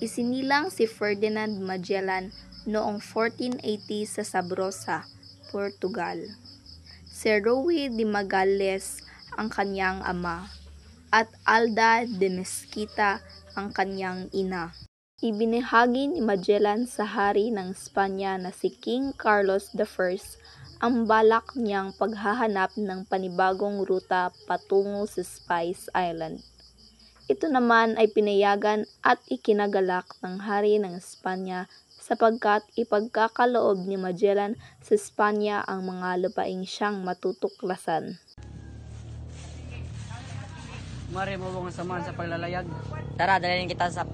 Isinilang si Ferdinand Magellan noong 1480 sa Sabrosa, Portugal. Si Ruy de Magalhães ang kanyang ama at Alda de Mesquita ang kanyang ina. Ibinahagi ni Magellan sa hari ng Espanya na si King Carlos I ang balak niyang paghahanap ng panibagong ruta patungo sa Spice Island. Ito naman ay pinayagan at ikinagalak ng hari ng Espanya sapagkat ipagkakaloob ni Magellan sa Espanya ang mga lupaing siyang matutuklasan. Mari mo nga samahan sa paglalayag. Tara, dalhin kita sa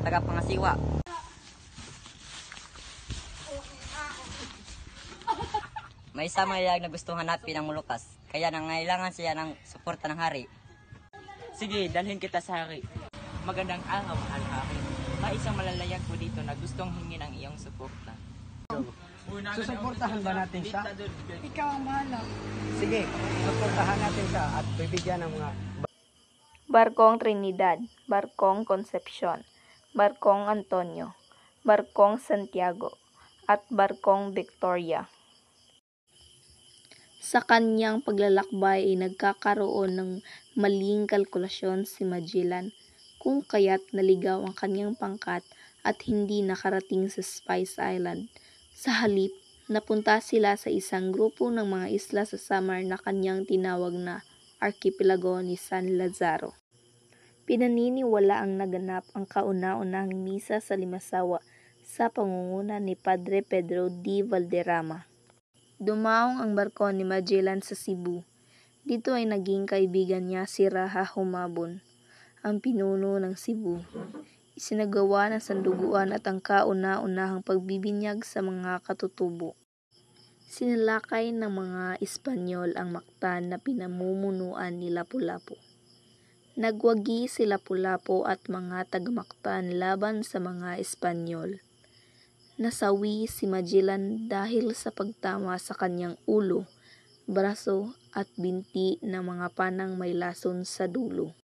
tagapangasiwa. May isa mayayag na gustong hanapin ang Moluccas, kaya nangailangan siya ng suporta ng hari. Sige, dalhin kita sa hari. Magandang araw, mahal hari. May isang malalayag po dito na gustong hingin ang iyong suporta. Susuportahan ba natin siya? Ikaw ang bahala. Sige, susuportahan natin siya at bibigyan ng mga Barkong Trinidad, Barkong Concepcion, Barkong Antonio, Barkong Santiago, at Barkong Victoria. Sa kanyang paglalakbay ay nagkakaroon ng maling kalkulasyon si Magellan kung kaya't naligaw ang kanyang pangkat at hindi nakarating sa Spice Island. Sa halip, napunta sila sa isang grupo ng mga isla sa Samar na kanyang tinawag na Archipelago ni San Lazaro. Pinaniniwala ang naganap ang kauna-unahang misa sa Limasawa sa pangunguna ni Padre Pedro de Valderrama. Dumaong ang barko ni Magellan sa Cebu. Dito ay naging kaibigan niya si Raha Humabon, ang pinuno ng Cebu. Isinagawa ng sanduguan at ang kauna-unahang pagbibinyag sa mga katutubo. Sinalakay ng mga Espanyol ang Mactan na pinamumunuan ni Lapu-Lapu. Nagwagi si Lapu-Lapu at mga taga-Mactan laban sa mga Espanyol. Nasawi si Magellan dahil sa pagtama sa kanyang ulo, braso at binti ng mga panang may lason sa dulo.